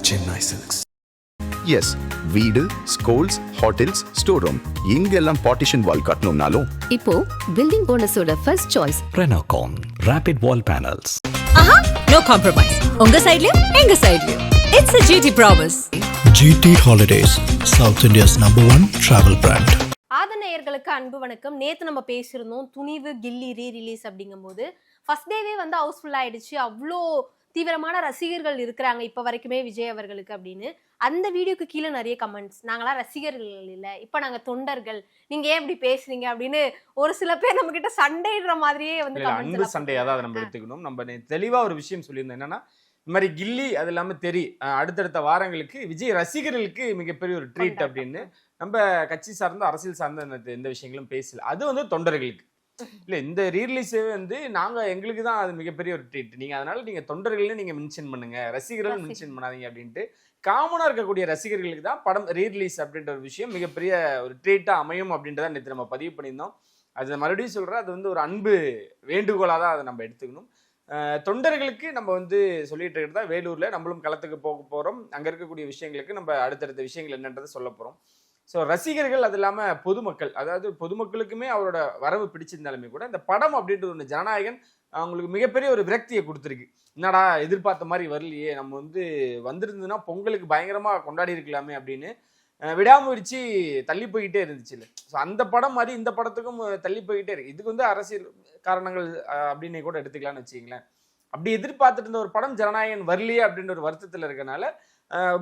Chennai Silks. Yes, வீடு, schools, hotels, store room இங்கெல்லாம் partition wall கட்டணும்னாலும் இப்போ பில்டிங் ஓனர்ஸோட first choice Renocon Rapid Wall Panels. ஆஹா, நோ காம்ப்ரமைஸ். உங்க சைடுலயும் எங்க சைடுலயும். It's a GT promise. GT Holidays, South India's #1 travel brand. ஆதநேயர்களுக்கு அன்பு வணக்கம். நேற்று நம்ம பேசியிருந்தோம் துணிவு கில்லி ரீரிலீஸ் அப்படிங்கும்போது ஃபர்ஸ்ட் டேவே வந்து ஹவுஸ்ஃபுல் ஆயிடுச்சு. அவ்வளோ தீவிரமான ரசிகர்கள் இருக்கிறாங்க இப்போ வரைக்குமே விஜய் அவர்களுக்கு அப்படின்னு. அந்த வீடியோக்கு கீழே நிறைய கமெண்ட்ஸ், நாங்களாம் ரசிகர்கள் இல்லை, இப்போ நாங்கள் தொண்டர்கள், நீங்க ஏன் இப்படி பேசுறீங்க அப்படின்னு ஒரு சில பேர் நம்ம கிட்ட சண்டையிடுற மாதிரியே வந்து அன்பு சண்டையை தான் நம்ம எடுத்துக்கணும். நம்ம தெளிவா ஒரு விஷயம் சொல்லியிருந்தோம், என்னன்னா இந்த மாதிரி கில்லி அது இல்லாம அடுத்தடுத்த வாரங்களுக்கு விஜய் ரசிகர்களுக்கு மிகப்பெரிய ஒரு ட்ரீட் அப்படின்னு நம்ம கட்சி சார்ந்த அரசியல் சார்ந்த எந்த விஷயங்களும் பேசல. அது வந்து தொண்டர்களுக்கு இல்ல, இந்த ரீரிலீஸே வந்து நாங்க எங்களுக்கு தான் அது மிகப்பெரிய ஒரு ட்ரீட். நீங்க அதனால நீங்க தொண்டர்கள்னு நீங்க மென்ஷன் பண்ணுங்க, ரசிகர்கள் மென்ஷன் பண்ணாதீங்க அப்படின்ட்டு காமனா இருக்கக்கூடிய ரசிகர்களுக்கு தான் படம் ரீரிலீஸ் அப்படின்ற ஒரு விஷயம் மிகப்பெரிய ஒரு ட்ரீட்டா அமையும் அப்படின்றத நேற்று நம்ம பதிவு பண்ணியிருந்தோம். அது மறுபடியும் சொல்றேன், அது வந்து ஒரு அன்பு வேண்டுகோளாக தான் அதை நம்ம எடுத்துக்கணும். தொண்டர்களுக்கு நம்ம வந்து சொல்லிட்டு இருக்கிறதா, வேலூர்ல நம்மளும் களத்துக்கு போக போறோம். அங்க இருக்கக்கூடிய விஷயங்களுக்கு நம்ம அடுத்தடுத்த விஷயங்கள் என்னன்றதை சொல்ல போறோம். ஸோ ரசிகர்கள் அது இல்லாமல் பொதுமக்கள், அதாவது பொதுமக்களுக்குமே அவரோட வரவு பிடிச்சிருந்தாலுமே கூட இந்த படம் அப்படின்றது ஒன்று ஜனநாயகன் அவங்களுக்கு மிகப்பெரிய ஒரு விரக்தியை கொடுத்துருக்கு. என்னடா எதிர்பார்த்த மாதிரி வரலையே, நம்ம வந்து வந்திருந்ததுன்னா பொங்கலுக்கு பயங்கரமாக கொண்டாடி இருக்கலாமே அப்படின்னு விடாமுயற்சி தள்ளி போய்கிட்டே இருந்துச்சு இல்லை. ஸோ அந்த படம் மாதிரி இந்த படத்துக்கும் தள்ளி போய்கிட்டே இருக்கு. இதுக்கு வந்து அரசியல் காரணங்கள் அப்படின்னு கூட எடுத்துக்கலாம்னு வச்சுங்களேன். அப்படி எதிர்பார்த்துட்டு இருந்த ஒரு படம் ஜனநாயகன் வரலையே அப்படின்ற ஒரு வருத்தத்தில் இருக்கனால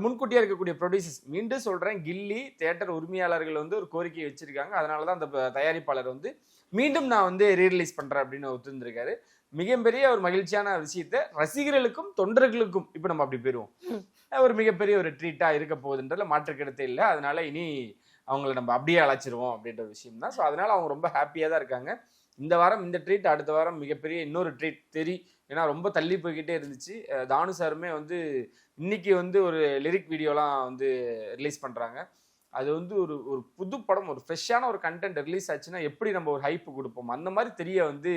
முன்கூட்டியா இருக்கக்கூடிய ப்ரொடியூசர்ஸ், மீண்டும் சொல்றேன், கில்லி தியேட்டர் உரிமையாளர்கள் வந்து ஒரு கோரிக்கையை வச்சிருக்காங்க. அதனாலதான் அந்த தயாரிப்பாளர் வந்து மீண்டும் நான் வந்து ரீரிலீஸ் பண்றேன் அப்படின்னு ஒத்துருந்திருக்காரு. மிகப்பெரிய ஒரு மகிழ்ச்சியான விஷயத்த ரசிகர்களுக்கும் தொண்டர்களுக்கும் இப்ப நம்ம அப்படி போயிருவோம், ஒரு மிகப்பெரிய ஒரு ட்ரீட்டா இருக்க போகுதுன்றதுல மாற்று கருத்து இல்லை. அதனால இனி அவங்கள நம்ம அப்படியே அழைச்சிருவோம் அப்படின்ற விஷயம் தான். ஸோ அதனால அவங்க ரொம்ப ஹாப்பியா தான் இருக்காங்க. இந்த வாரம் இந்த ட்ரீட், அடுத்த வாரம் மிகப்பெரிய இன்னொரு ட்ரீட் ஏன்னா ரொம்ப தள்ளி போய்கிட்டே இருந்துச்சு. தானு சாருமே வந்து இன்னைக்கு வந்து ஒரு லிரிக் வீடியோலாம் வந்து ரிலீஸ் பண்றாங்க. அது வந்து ஒரு ஒரு புது படம், ஒரு ஃப்ரெஷ்ஷான ஒரு கண்டென்ட் ரிலீஸ் ஆச்சுன்னா எப்படி நம்ம ஒரு ஹைப்பு கொடுப்போம், அந்த மாதிரி தெரிய வந்து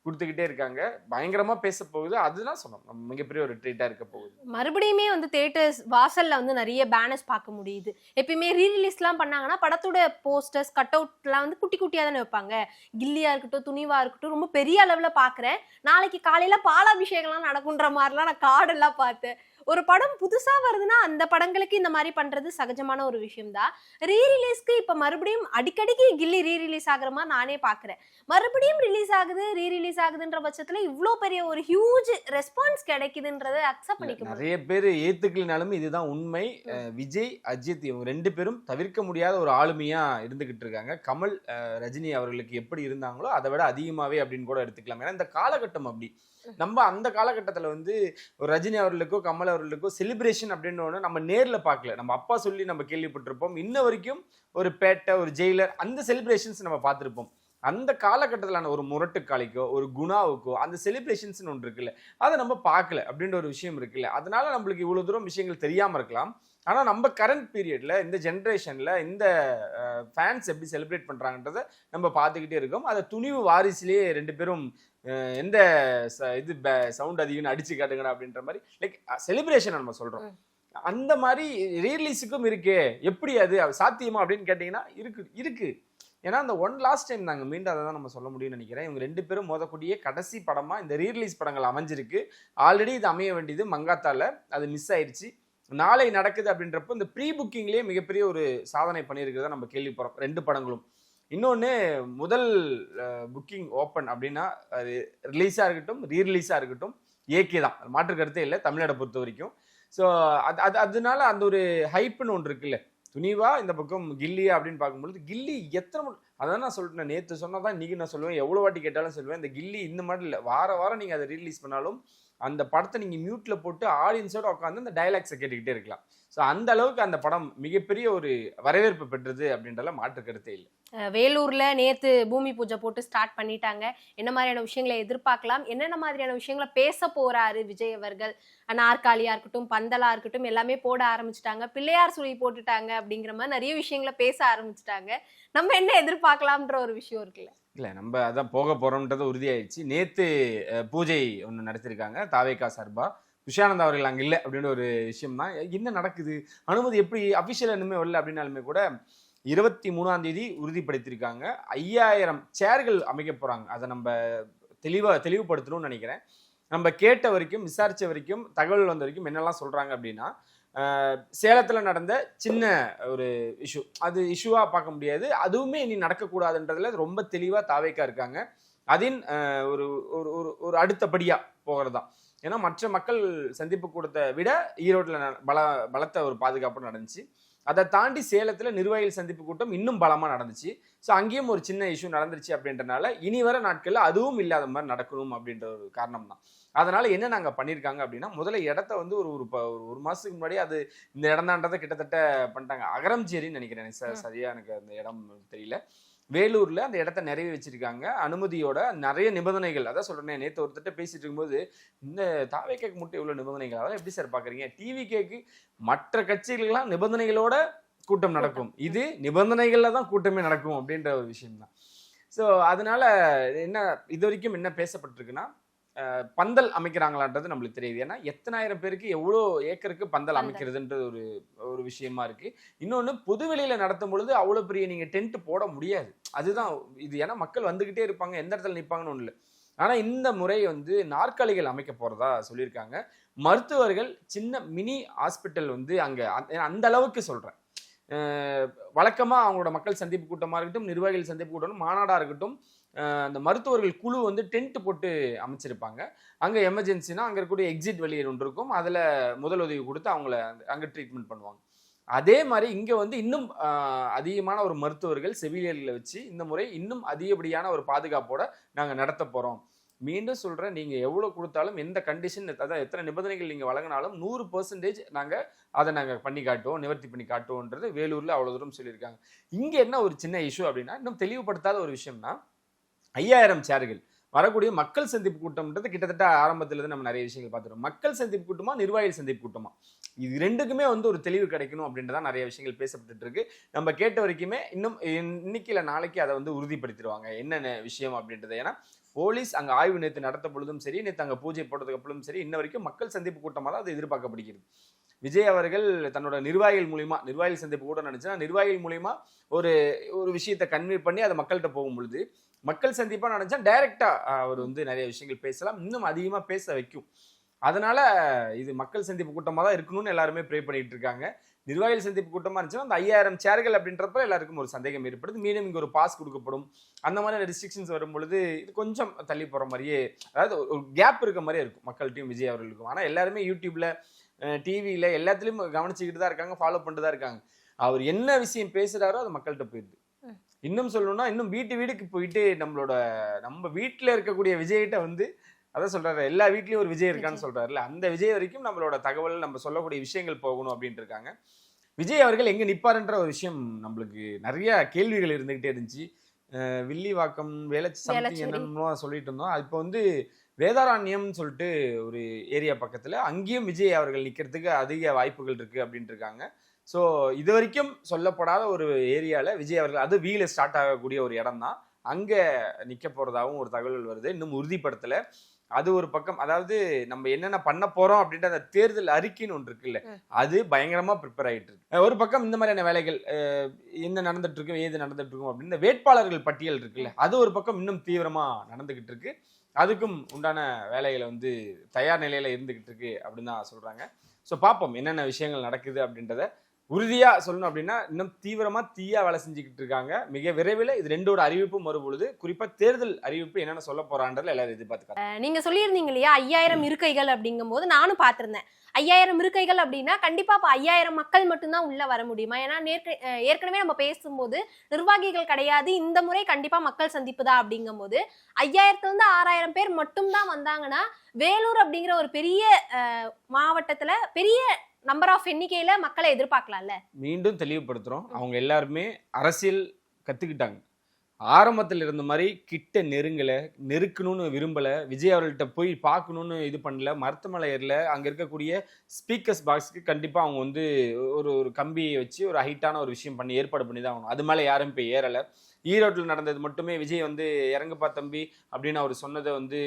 கொடுத்துக்கிட்டே இருக்காங்க. பயங்கரமா பேச போகுது. அதுதான் சொன்னோம், நம்ம மிகப்பெரிய ஒரு ட்ரீட்டா இருக்க போகுது. மறுபடியுமே வந்து தியேட்டர்ஸ் வாசல்ல வந்து நிறைய பேனர்ஸ் பார்க்க முடியுது. எப்பயுமே ரீரிலீஸ்லாம் பண்ணாங்கன்னா படத்தோட போஸ்டர்ஸ் கட் அவுட்லாம் வந்து குட்டி குட்டியா தானே வைப்பாங்க. கில்லியா இருக்கட்டும், துணிவா இருக்கட்டும், ரொம்ப பெரிய அளவுல பாக்குறேன். நாளைக்கு காலையில பாலாபிஷேகம்லாம் நடக்குன்ற மாதிரிலாம் நான் கார்டெல்லாம் பார்த்தேன். ஒரு படம் புதுசா வருதுன்னா அந்த படங்களுக்கு இந்த மாதிரி பண்றது சகஜமான ஒரு விஷயம் தான். ரீரிலீஸ்க்கு இப்ப மறுபடியும் அடிக்கடிக்கு கில்லி ரீரிலீஸ் ஆகுற மாதிரி நானே பாக்குறேன். மறுபடியும் ரிலீஸ் ஆகுது, ரீரிலீஸ் ஆகுதுன்ற பட்சத்துல இவ்வளோ பெரிய ஒரு ஹியூஜ் ரெஸ்பான்ஸ் கிடைக்குதுன்றதை அக்செப்ட் பண்ணிக்க நிறைய பேர் ஏத்துக்கலனாலும் இதுதான் உண்மை. விஜய், அஜித் இவங்க ரெண்டு பேரும் தவிர்க்க முடியாத ஒரு ஆளுமையா இருந்துகிட்டு இருக்காங்க. கமல், ரஜினி அவர்களுக்கு எப்படி இருந்தாங்களோ அதை விட அதிகமாவே அப்படின்னு கூட எடுத்துக்கலாம். ஏன்னா இந்த காலகட்டம் அப்படி. நம்ம அந்த காலகட்டத்தில் வந்து ஒரு ரஜினி அவர்களுக்கோ கமல் அவர்களுக்கோ செலிப்ரேஷன் அப்படின்னு ஒன்று நம்ம நேரில் பார்க்கல. நம்ம அப்பா சொல்லி நம்ம கேள்விப்பட்டிருப்போம். இன்ன வரைக்கும் ஒரு பேட்டை, ஒரு ஜெயிலர், அந்த செலிப்ரேஷன்ஸ் நம்ம பார்த்துருப்போம். அந்த காலகட்டத்திலான ஒரு முரட்டுக்காளிக்கோ ஒரு குணாவுக்கோ அந்த செலிப்ரேஷன்ஸ்னு ஒன்று இருக்குல்ல, அதை நம்ம பார்க்கல அப்படின்ற ஒரு விஷயம் இருக்குல்ல. அதனால நம்மளுக்கு இவ்வளோ தூரம் விஷயங்கள் தெரியாமல் இருக்கலாம். ஆனால் நம்ம கரண்ட் பீரியட்ல இந்த ஜென்ரேஷன்ல இந்த ஃபேன்ஸ் எப்படி செலிப்ரேட் பண்றாங்கன்றதை நம்ம பார்த்துக்கிட்டே இருக்கோம். அதை துணிவு வாரிசுலேயே ரெண்டு பேரும் எந்த இது சவுண்ட் அதிகம்னு அடிச்சு காட்டுங்கடா அப்படின்ற மாதிரி லைக் செலிப்ரேஷன் நம்ம சொல்றோம். அந்த மாதிரி ரீரிலீஸுக்கும் இருக்கே, எப்படி அது சாத்தியமா அப்படின்னு கேட்டீங்கன்னா இருக்கு. ஏன்னா அந்த ஒன் லாஸ்ட் டைம் நாங்கள் மீண்டும் அதை தான் நம்ம சொல்ல முடியும்னு நினைக்கிறேன். இவங்க ரெண்டு பேரும் மோதக்கூடிய கடைசி படமா இந்த ரீரிலீஸ் படங்கள் அமைஞ்சிருக்கு. ஆல்ரெடி இது அமைய வேண்டியது மங்காத்தால, அது மிஸ் ஆயிடுச்சு. நாளை நடக்குது அப்படின்றப்போ இந்த ப்ரீ புக்கிங்லேயே மிகப்பெரிய ஒரு சாதனை பண்ணியிருக்கிறத நம்ம கேள்விப்படுறோம் ரெண்டு படங்களும். இன்னொன்று, முதல் புக்கிங் ஓப்பன் அப்படின்னா அது ரிலீஸாக இருக்கட்டும் ரீரிலீஸாக இருக்கட்டும் ஏகே தான், மாற்று கருத்தே இல்லை தமிழ்நாடை பொறுத்த வரைக்கும். ஸோ அதனால அந்த ஒரு ஹைப்புன்னு ஒன்று இருக்குல்ல. துணிவா இந்த பக்கம் கில்லியா அப்படின்னு பார்க்கும்பொழுது கில்லி எத்தனை அதான் நான் சொல்லிட்டேன், நேற்று சொன்னதான் இன்னைக்கு நான் சொல்லுவேன், எவ்வளோ வாட்டி கேட்டாலும் சொல்லுவேன். இந்த கில்லி இந்த மாதிரி இல்லை, வாரம் நீங்கள் அதை ரீலீஸ் பண்ணாலும் அந்த படத்தை நீங்கள் மியூட்ல போட்டு ஆடியன்ஸோட உட்காந்து அந்த டைலாக்ஸை கேட்டுக்கிட்டே இருக்கலாம். ஸோ அந்த அளவுக்கு அந்த படம் மிகப்பெரிய ஒரு வரவேற்பு பெற்றது அப்படின்றத மாற்று கருத்தே இல்லை. வேலூர்ல நேத்து பூமி பூஜை போட்டு ஸ்டார்ட் பண்ணிட்டாங்க. என்ன மாதிரியான விஷயங்களை எதிர்பார்க்கலாம், என்னென்ன மாதிரியான விஷயங்களை பேச போறாரு விஜய் அவர்கள், நாற்காலியா இருக்கட்டும் பந்தலா இருக்கட்டும் எல்லாமே போட ஆரம்பிச்சுட்டாங்க. பிள்ளையார் சுழி போட்டுட்டாங்க அப்படிங்கிற மாதிரி நிறைய விஷயங்களை பேச ஆரம்பிச்சுட்டாங்க. நம்ம என்ன எதிர்பார்க்கலாம்ன்ற ஒரு விஷயம் இருக்குல்ல. இல்லை, நம்ம அதான் போக போறோம்ன்றது உறுதியாயிடுச்சு. நேத்து பூஜை ஒன்று நடத்திருக்காங்க தாவேகா சார்பா. விஷயானந்த் அவர்கள் அங்கே இல்லை அப்படின்ற ஒரு விஷயம் தான். என்ன நடக்குது, அனுமதி எப்படி அஃபிஷியல் இன்னுமே வரல அப்படின்னாலுமே கூட 23ஆம் தேதி உறுதிப்படுத்தியிருக்காங்க. 5000 சேர்கள் அமைக்க போறாங்க. அதை நம்ம தெளிவுபடுத்தணும்னு நினைக்கிறேன். நம்ம கேட்ட வரைக்கும், விசாரிச்ச வரைக்கும், தகவல் வந்த வரைக்கும் என்னெல்லாம் சொல்றாங்க அப்படின்னா, சேலத்துல நடந்த சின்ன ஒரு இஷ்யூ, அது இஷ்யூவா பார்க்க முடியாது, அதுவுமே இனி நடக்கக்கூடாதுன்றதுல ரொம்ப தெளிவா தாவேக்கா இருக்காங்க. அதன் ஒரு ஒரு அடுத்தபடியா போகிறதான். ஏன்னா மற்ற மக்கள் சந்திப்பு கூடத்தை விட ஈரோட்டில் பலத்த ஒரு பாதுகாப்பு நடந்துச்சு. அதை தாண்டி சேலத்தில் நிர்வாகிகள் சந்திப்பு கூட்டம் இன்னும் பலமாக நடந்துச்சு. ஸோ அங்கேயும் ஒரு சின்ன இஷ்யூ நடந்துருச்சு அப்படின்றனால இனி வர நாட்களில் அதுவும் இல்லாத மாதிரி நடக்கணும் அப்படின்ற ஒரு காரணம் தான். அதனால என்ன நாங்கள் பண்ணியிருக்காங்க அப்படின்னா, முதல்ல இடத்த வந்து ஒரு மாதத்துக்கு முன்னாடி அது இந்த இடம் தான்றதை கிட்டத்தட்ட பண்ணிட்டாங்க. அகரம்சேரின்னு நினைக்கிறேன் சார், சரியா எனக்கு அந்த இடம் தெரியல. வேலூர்ல அந்த இடத்த நிறைய வச்சிருக்காங்க அனுமதியோட. நிறைய நிபந்தனைகள், அதான் சொல்றேன். நேற்று ஒருத்தட்ட பேசிட்டு இருக்கும்போது, இந்த தாவேக்காக்கு மட்டும் இவ்வளவு நிபந்தனைகள், அதெல்லாம் எப்படி சார் பாக்குறீங்க? டிவிகேக்கு மற்ற கட்சிகளுக்கெல்லாம் நிபந்தனைகளோட கூட்டம் நடக்கும், இது நிபந்தனைகள்ல தான் கூட்டமே நடக்கும் அப்படின்ற ஒரு விஷயம் தான். ஸோ அதனால என்ன இது வரைக்கும் என்ன பேசப்பட்டிருக்குன்னா, பந்தல் அமைக்கிறாங்களான்றது நம்மளுக்கு தெரியுது. ஏன்னா எத்தனாயிரம் பேருக்கு எவ்வளோ ஏக்கருக்கு பந்தல் அமைக்கிறதுன்றது ஒரு விஷயமா இருக்கு. இன்னொன்று, பொதுவெளியில நடத்தும் பொழுது அவ்வளோ பெரிய நீங்க டென்ட் போட முடியாது. அதுதான் இது. ஏன்னா மக்கள் வந்துகிட்டே இருப்பாங்க, எந்த இடத்துல நிற்பாங்கன்னு ஒண்ணு இல்லை. ஆனா இந்த முறை வந்து நாற்காலிகள் அமைக்க போறதா சொல்லியிருக்காங்க. மருத்துவர்கள் சின்ன மினி ஹாஸ்பிட்டல் வந்து அங்க அந்த அளவுக்கு சொல்றேன். வழக்கமா அவங்களோட மக்கள் சந்திப்பு கூட்டமா இருக்கட்டும், நிர்வாகிகள் சந்திப்பு கூட்டம், மாநாடா இருக்கட்டும், அந்த மருத்துவர்கள் குழு வந்து டென்ட் போட்டு அமைச்சிருப்பாங்க. அங்கே எமர்ஜென்சினா அங்கே இருக்கக்கூடிய எக்ஸிட் வெளியேறு ஒன்று இருக்கும், அதில் முதலுதவி கொடுத்து அவங்கள அங்கே ட்ரீட்மெண்ட் பண்ணுவாங்க. அதே மாதிரி இங்கே வந்து இன்னும் அதிகமான ஒரு மருத்துவர்கள் செவிலியர்களை வச்சு இந்த முறை இன்னும் அதிகப்படியான ஒரு பாதுகாப்போட நாங்கள் நடத்த போகிறோம். மீண்டும் சொல்கிறேன், நீங்கள் எவ்வளோ கொடுத்தாலும், எந்த கண்டிஷன், அதான் எத்தனை நிபந்தனைகள் நீங்கள் வழங்கினாலும் 100% நாங்கள் பண்ணி காட்டுவோம், நிவர்த்தி பண்ணி காட்டுவோன்றது வேலூரில் அவ்வளோ தூரம் சொல்லியிருக்காங்க. இங்கே என்ன ஒரு சின்ன இஷ்யூ அப்படின்னா, இன்னும் தெளிவுபடுத்தாத ஒரு விஷயம்னா, 5000 சேர்கள் வரக்கூடிய மக்கள் சந்திப்பு கூட்டம்ன்றது கிட்டத்தட்ட ஆரம்பத்துல இருந்து நம்ம நிறைய விஷயங்கள் பார்த்துருவோம். மக்கள் சந்திப்பு கூட்டமா, நிர்வாகிகள் சந்திப்பு கூட்டமா, இது ரெண்டுக்குமே வந்து ஒரு தெளிவு கிடைக்கணும் அப்படின்றதான் நிறைய விஷயங்கள் பேசப்பட்டு இருக்கு. நம்ம கேட்ட வரைக்குமே இன்னும் இன்னைக்கு இல்லை நாளைக்கு அதை வந்து உறுதிப்படுத்திடுவாங்க என்னென்ன விஷயம் அப்படின்றது. ஏன்னா போலீஸ் அங்கே ஆய்வு நேற்று நடத்த பொழுதும் சரி, நேற்று அங்கே பூஜை போட்டதுக்கு அப்புறம் சரி, இன்ன வரைக்கும் மக்கள் சந்திப்பு கூட்டமாக தான் அது எதிர்பார்க்கப்படுகிறது. விஜய் அவர்கள் தன்னோட நிர்வாகிகள் மூலியமா, நிர்வாகிகள் சந்திப்பு கூட்டம் நினைச்சுன்னா நிர்வாகிகள் மூலியமா ஒரு விஷயத்தை கன்வே பண்ணி அதை மக்கள்கிட்ட போகும் பொழுது, மக்கள் சந்திப்பா நினைச்சா டைரக்டா அவர் வந்து நிறைய விஷயங்கள் பேசலாம், இன்னும் அதிகமா பேச வைக்கும். அதனால இது மக்கள் சந்திப்பு கூட்டமா தான் இருக்கணும்னு எல்லாருமே ப்ரே பண்ணிட்டு இருக்காங்க. நிர்வாகிகள் சந்திப்பு கூட்டமா இருந்துச்சுன்னா அந்த 5000 சேர்கள் அப்படின்றப்ப எல்லாருக்கும் ஒரு சந்தேகம் ஏற்படுது. மீண்டும் இங்க ஒரு பாஸ் கொடுக்கப்படும், அந்த மாதிரி ரெஸ்ட்ரிக்ஷன்ஸ் வரும் பொழுது இது கொஞ்சம் தள்ளி போற மாதிரியே, அதாவது ஒரு கேப் இருக்க மாதிரியே இருக்கும் மக்கள்கிட்டையும் விஜய் அவர்களுக்கும். ஆனா எல்லாருமே யூடியூப்ல, டிவியில எல்லாத்துலயும் கவனிச்சுக்கிட்டு தான் இருக்காங்க, ஃபாலோ பண்ணிட்டு தான் இருக்காங்க. அவர் என்ன விஷயம் பேசுறாரோ அது மக்கள்கிட்ட போயிடுது. இன்னும் சொல்லணும்னா, இன்னும் வீட்டுக்கு போயிட்டு நம்ம வீட்டுல இருக்கக்கூடிய விஜய்கிட்ட வந்து, அதான் சொல்றாரு, எல்லா வீட்லயும் ஒரு விஜய் இருக்கான்னு சொல்றாருல்ல, அந்த விஜய் வரைக்கும் நம்மளோட தகவல், நம்ம சொல்லக்கூடிய விஷயங்கள் போகணும் அப்படின்ட்டு இருக்காங்க. விஜய் அவர்கள் எங்க நிப்பாருன்ற ஒரு விஷயம் நம்மளுக்கு நிறைய கேள்விகள் இருந்துகிட்டே இருந்துச்சு. வில்லிவாக்கம் சம்திங் என்னன்னு சொல்லிட்டு இருந்தோம். இப்போ வந்து வேதாரண்யம்னு சொல்லிட்டு ஒரு ஏரியா பக்கத்துல, அங்கேயும் விஜய் அவர்கள் நிக்கிறதுக்கு அதிக வாய்ப்புகள் இருக்கு அப்படின்ட்டு இருக்காங்க. ஸோ இது வரைக்கும் சொல்லப்படாத ஒரு ஏரியாவில் விஜய் அவர்கள், அது வீல ஸ்டார்ட் ஆகக்கூடிய ஒரு இடம் தான், அங்கே நிற்க போகிறதாகவும் ஒரு தகவல் வருது. இன்னும் உறுதிப்படுத்தலை. அது ஒரு பக்கம். அதாவது நம்ம என்னென்ன பண்ண போகிறோம் அப்படின்ற அந்த தேர்தல் அறிக்கைன்னு ஒன்று இருக்குல்ல, அது பயங்கரமாக ப்ரிப்பேர் ஆகிட்டு இருக்கு. ஒரு பக்கம் இந்த மாதிரியான வேலைகள் என்ன நடந்துட்டு இருக்கும், ஏது நடந்துட்டு இருக்கும் அப்படின்னு வேட்பாளர்கள் பட்டியல் இருக்குல்ல, அது ஒரு பக்கம் இன்னும் தீவிரமாக நடந்துகிட்டு இருக்கு. அதுக்கும் உண்டான வேலைகளை வந்து தயார் நிலையில் இருந்துகிட்டு இருக்கு அப்படின்னு தான் சொல்கிறாங்க. ஸோ பார்ப்போம் என்னென்ன விஷயங்கள் நடக்குது அப்படின்றத. உறுதியா சொல்லணும் அப்படின்னா, இன்னும் தீயா வேலை செஞ்சுக்கிட்டு இருக்காங்க. மிக விரைவில் இது ரெண்டோட அறிவிப்பும் வரும் பொழுது, குறிப்பா தேர்தல் அறிவிப்பு என்னென்ன சொல்ல போறான்றதுல எல்லாரும் எதிர்பார்த்துக்காங்க. நீங்க சொல்லியிருந்தீங்க இல்லையா 5000 இருக்கைகள் அப்படிங்கும் போது, நானும் பார்த்திருந்தேன். 5000 இருக்கைகள் அப்படின்னா கண்டிப்பா அப்ப 5000 மக்கள் மட்டும்தான் உள்ள வர முடியுமா? ஏன்னா ஏற்கனவே நம்ம பேசும்போது நிர்வாகிகள் கிடையாது, இந்த முறை கண்டிப்பா மக்கள் சந்திப்பு தான் அப்படிங்கும் போது 5000 6000 பேர் மட்டும்தான் வந்தாங்கன்னா, வேலூர் அப்படிங்கிற ஒரு பெரிய மாவட்டத்துல பெரிய நம்பர் ஆஃப் எண்ணிக்கையில மக்களை எதிர்பார்க்கலாம்ல. மீண்டும் தெளிவுபடுத்துறோம், அவங்க எல்லாருமே அரசியல் கத்துக்கிட்டாங்க. ஆரம்பத்தில் இருந்த மாதிரி கிட்ட நெருக்கணும்னு விரும்பல, விஜய் அவர்கள்ட்ட போய் பார்க்கணும்னு இது பண்ணல, மருத்துவமனை ஏறல. அங்க இருக்கக்கூடிய ஸ்பீக்கர்ஸ் பாக்ஸ்க்கு கண்டிப்பா அவங்க வந்து ஒரு கம்பியை வச்சு ஒரு ஹைட்டான ஒரு விஷயம் பண்ணி ஏற்பாடு பண்ணி தான் ஆகணும். அது மேல யாரும் போய் ஏறல. ஈரோட்டில் நடந்தது மட்டுமே விஜய் வந்து இறங்குப்பா தம்பி அப்படின்னு அவர் சொன்னதை வந்து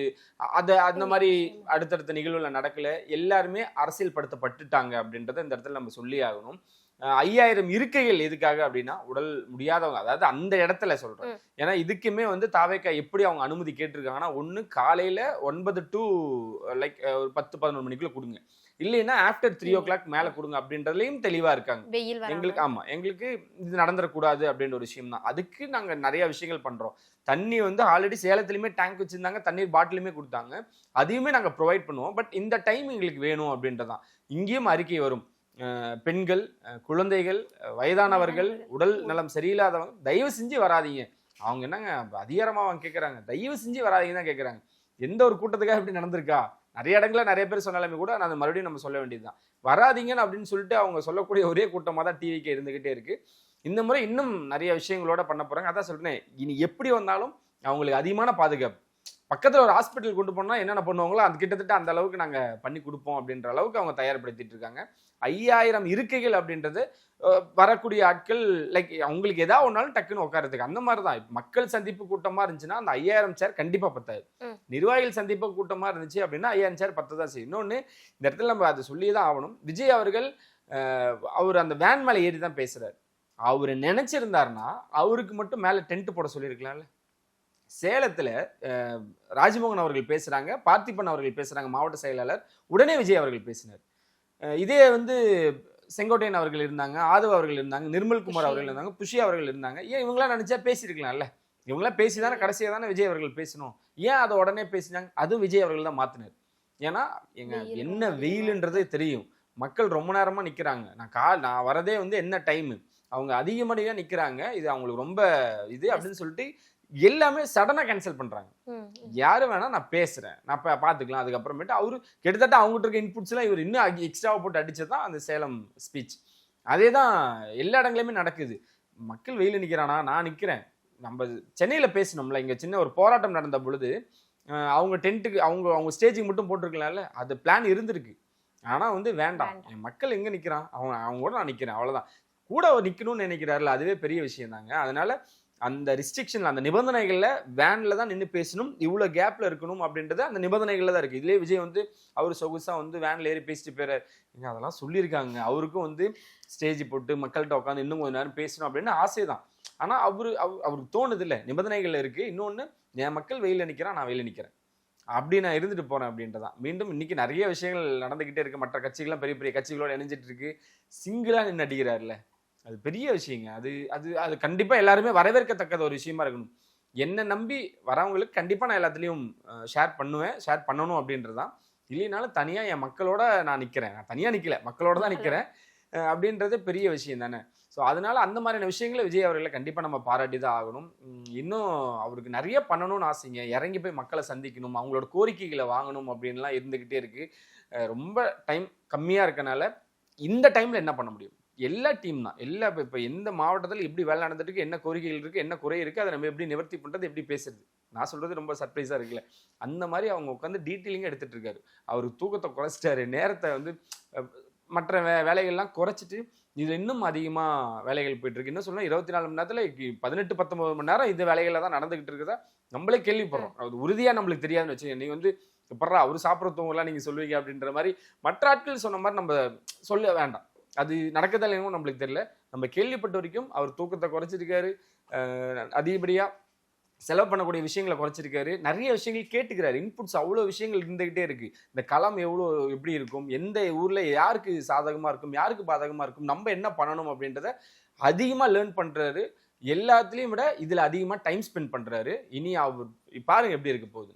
அதை அந்த மாதிரி அடுத்தடுத்த நிகழ்வுல நடக்கல. எல்லாருமே அரசியல் படுத்தப்பட்டுட்டாங்க அப்படின்றத இந்த இடத்துல நம்ம சொல்லி ஆகணும். 5000 இருக்கைகள் எதுக்காக அப்படின்னா உடல் முடியாதவங்க, அதாவது அந்த இடத்துல சொல்றேன். ஏன்னா இதுக்குமே வந்து தாவேக்கா எப்படி அவங்க அனுமதி கேட்டிருக்காங்கன்னா, ஒன்று காலையில 9 to லைக் ஒரு 10-11 மணிக்குள்ள கொடுங்க, இல்லைன்னா ஆஃப்டர் 3 o'clock மேல கொடுங்க அப்படின்றதுலயும் தெளிவா இருக்காங்க. எங்களுக்கு எங்களுக்கு இது நடந்துடக்கூடாது அப்படின்ற ஒரு விஷயம் தான். அதுக்கு நாங்க நிறைய விஷயங்கள் பண்றோம். தண்ணி வந்து ஆல்ரெடி சேலத்துலயுமே டேங்க் வச்சிருந்தாங்க, தண்ணீர் பாட்டிலுமே கொடுத்தாங்க, அதையுமே நாங்க ப்ரொவைட் பண்ணுவோம். பட் இந்த டைம் எங்களுக்கு வேணும் அப்படின்றதான். இங்கேயும் அறிக்கை வரும், பெண்கள், குழந்தைகள், வயதானவர்கள், உடல் நலம் சரியில்லாதவங்க தயவு செஞ்சு வராதீங்க. அவங்க என்னங்க அதிகாரமா அவங்க கேட்கறாங்க, தயவு செஞ்சு வராதீங்க தான் கேட்கறாங்க. எந்த ஒரு கூட்டத்துக்காக இப்படி நடந்திருக்கா? நிறைய இடங்கள்ல நிறைய பேர் சொன்னாலுமே கூட நான் மறுபடியும் நம்ம சொல்ல வேண்டியதுதான், வராதீங்கன்னு அப்படின்னு சொல்லிட்டு அவங்க சொல்லக்கூடிய ஒரே கூட்டமா தான் டிவிக்கு இருந்துகிட்டே இருக்கு. இந்த முறை இன்னும் நிறைய விஷயங்களோட பண்ண போறாங்க. அதான் சொல்றேன், இனி எப்படி வந்தாலும் அவங்களுக்கு அதிகமான பாதுகாப்பு. பக்கத்துல ஒரு ஹாஸ்பிட்டல் கொண்டு போனா என்னென்ன பண்ணுவாங்களோ அது கிட்டத்தட்ட அந்த அளவுக்கு நாங்க பண்ணி கொடுப்போம் அப்படின்ற அளவுக்கு அவங்க தயார்படுத்திட்டு இருக்காங்க. 5000 இருக்கைகள் அப்படின்றது வரக்கூடிய ஆட்கள் லைக் அவங்களுக்கு ஏதாவது ஒன்னாலும் டக்குன்னு உட்காரத்துக்கு அந்த மாதிரி தான். மக்கள் சந்திப்பு கூட்டமா இருந்துச்சுன்னா அந்த 5000 சேர் கண்டிப்பா பத்தாது. நிர்வாகிகள் சந்திப்பு கூட்டமா இருந்துச்சு அப்படின்னா 5000 சேர் பத்ததான் செய்யும். இன்னொன்னு இந்த இடத்துல நம்ம அதை சொல்லிதான் ஆகணும். விஜய் அவர்கள் அவர் அந்த வேன் மேல ஏறி தான் பேசுறாரு. அவரு நினைச்சிருந்தாருன்னா அவருக்கு மட்டும் மேல டென்ட் போட சொல்லியிருக்கலாம்ல. சேலத்துல ராஜ்மோகன் அவர்கள் பேசுறாங்க, பார்த்திபன் அவர்கள் பேசுறாங்க, மாவட்ட செயலாளர், உடனே விஜய் அவர்கள் பேசினார். இதே வந்து செங்கோட்டையன் அவர்கள் இருந்தாங்க, ஆதவ் அவர்கள் இருந்தாங்க, நிர்மல்குமார் அவர்கள் இருந்தாங்க, புஷி அவர்கள் இருந்தாங்க. ஏன் இவங்களாம் நினைச்சா பேசியிருக்கலாம்ல? இவங்களாம் பேசிதானே கடைசியாக தானே விஜய் அவர்கள் பேசணும். ஏன் அதை உடனே பேசினாங்க? அதுவும் விஜய் அவர்கள் தான் மாத்தினார். ஏன்னா எங்க என்ன வெயிலுன்றதே தெரியும், மக்கள் ரொம்ப நேரமா நிக்கிறாங்க. நான் வரதே வந்து என்ன டைம், அவங்க அதிகமடியா நிக்கிறாங்க, இது அவங்களுக்கு ரொம்ப இது அப்படின்னு சொல்லிட்டு எல்லாமே சடனா கேன்சல் பண்றாங்க. யாரு வேணா நான் பேசுறேன், நான் பாத்துக்கலாம் அதுக்கப்புறமேட்டு அவரு கிட்டத்தட்ட அவங்ககிட்ட இருக்க இன்புட்ஸ் எல்லாம் இவர் இன்னும் எக்ஸ்ட்ராவா போட்டு அடிச்சதுதான் அந்த சேலம் ஸ்பீச். அதேதான் எல்லா இடங்களுமே நடக்குது. மக்கள் வெயில நிக்கிறானா, நான் நிக்கிறேன். நம்ம சென்னையில பேசணும்ல, இங்க சின்ன ஒரு போராட்டம் நடந்த பொழுது அவங்க டென்ட்டுக்கு அவங்க ஸ்டேஜுக்கு மட்டும் போட்டிருக்கலாம்ல, அது பிளான் இருந்திருக்கு. ஆனா வந்து வேண்டாம், என் மக்கள் எங்க நிக்கிறான், அவங்க கூட நான் நிக்கிறேன், அவ்வளவுதான். கூட நிக்கணும்னு நினைக்கிறாருல, அதுவே பெரிய விஷயம் தாங்க. அதனால அந்த ரிஸ்ட்ரிக்ஷன்ல அந்த நிபந்தனைகள்ல வேன்ல தான் நின்று பேசணும், இவ்வளவு கேப்ல இருக்கணும் அப்படின்றது அந்த நிபந்தனைகள்ல தான் இருக்கு. இதுலயே விஜய் வந்து அவர் சொகுசா வந்து வேன்ல ஏறி பேசிட்டு போயிறாரு. அதெல்லாம் சொல்லியிருக்காங்க. அவருக்கும் வந்து ஸ்டேஜ் போட்டு மக்கள்கிட்ட உட்காந்து இன்னும் கொஞ்ச நேரம் பேசணும் அப்படின்னு ஆசைதான். ஆனா அவருக்கு தோணுது இல்ல, நிபந்தனைகள்ல இருக்கு. இன்னொன்னு, என் மக்கள் வெயில நிக்கிறான், நான் வெயில நிக்கிறேன், அப்படி நான் இருந்துட்டு போறேன் அப்படின்றதான். மீண்டும் இன்னைக்கு நிறைய விஷயங்கள் நடந்துகிட்டே இருக்கு. மற்ற கட்சிகள்லாம் பெரிய பெரிய கட்சிகளோட இணைஞ்சிட்டு இருக்கு. சிங்கிளா நின்று அடிக்கிறாருல்ல, அது பெரிய விஷயங்க. அது அது அது கண்டிப்பா எல்லாருமே வரவேற்கத்தக்கத ஒரு விஷயமா இருக்கணும். என்ன நம்பி வரவங்களுக்கு கண்டிப்பா நான் எல்லாத்துலயும் ஷேர் பண்ணுவேன், ஷேர் பண்ணணும் அப்படின்றதான். இல்லைனாலும் தனியா என் மக்களோட நான் நிக்கிறேன், நான் தனியா நிக்கல, மக்களோட தான் நிக்கிறேன் அப்படின்றது பெரிய விஷயம் தானே. ஸோ அதனால அந்த மாதிரியான விஷயங்களை விஜய் அவர்களை கண்டிப்பா நம்ம பாராட்டி தான் ஆகணும். இன்னும் அவருக்கு நிறைய பண்ணணும்னு ஆசைங்க. இறங்கி போய் மக்களை சந்திக்கணும், அவங்களோட கோரிக்கைகளை வாங்கணும் அப்படின்லாம் இருந்துகிட்டே இருக்கு. ரொம்ப டைம் கம்மியா இருக்கனால இந்த டைம்ல என்ன பண்ண முடியும், எல்லா டீம் தான், எல்லா இப்போ எந்த மாவட்டத்தில் எப்படி வேலை நடந்துட்டு இருக்கு, என்ன கோரிக்கைகள் இருக்கு, என்ன குறை இருக்கு, அதை நம்ம எப்படி நிவர்த்தி பண்றது, எப்படி பேசுறது. நான் சொல்றது ரொம்ப சர்ப்ரைஸா இருக்குல்ல. அந்த மாதிரி அவங்க உட்காந்து டீட்டெயிலிங்கா எடுத்துட்டு இருக்காரு. அவர் தூக்கத்தை குறைச்சிட்டாரு, நேரத்தை வந்து மற்ற வேலைகள்லாம் குறைச்சிட்டு இதுல இன்னும் அதிகமா வேலைகள் போயிட்டு இருக்கு. என்ன சொல்லணும், 24 மணி நேரத்துல 18-19 மணி நேரம் இந்த வேலைகள்ல தான் நடந்துகிட்டு இருக்குதா நம்மளே கேள்விப்படுறோம். அது உறுதியா நம்மளுக்கு தெரியாதுன்னு வச்சு, நீங்க வந்து எப்பறா அவரு சாப்பிட்றவங்கலாம் நீங்க சொல்லுவீங்க அப்படின்ற மாதிரி மற்ற ஆட்கள் சொன்ன மாதிரி நம்ம சொல்ல வேண்டாம். அது நடக்கதா இல்லைன்னு நம்மளுக்கு தெரியல. நம்ம கேள்விப்பட்ட வரைக்கும் அவர் தூக்கத்தை குறைச்சிருக்காரு, அதிகப்படியா செலவு பண்ணக்கூடிய விஷயங்களை குறைச்சிருக்காரு, நிறைய விஷயங்கள் கேட்டுக்கிறாரு. இன்புட்ஸ் அவ்வளோ விஷயங்கள் இருந்துகிட்டே இருக்கு. இந்த களம் எப்படி இருக்கும், எந்த ஊர்ல யாருக்கு சாதகமா இருக்கும், யாருக்கு பாதகமா இருக்கும், நம்ம என்ன பண்ணணும் அப்படின்றத அதிகமா லேர்ன் பண்றாரு. எல்லாத்துலயும் விட இதுல அதிகமா டைம் ஸ்பெண்ட் பண்றாரு. இனி அவர் பாருங்க எப்படி இருக்க போகுது.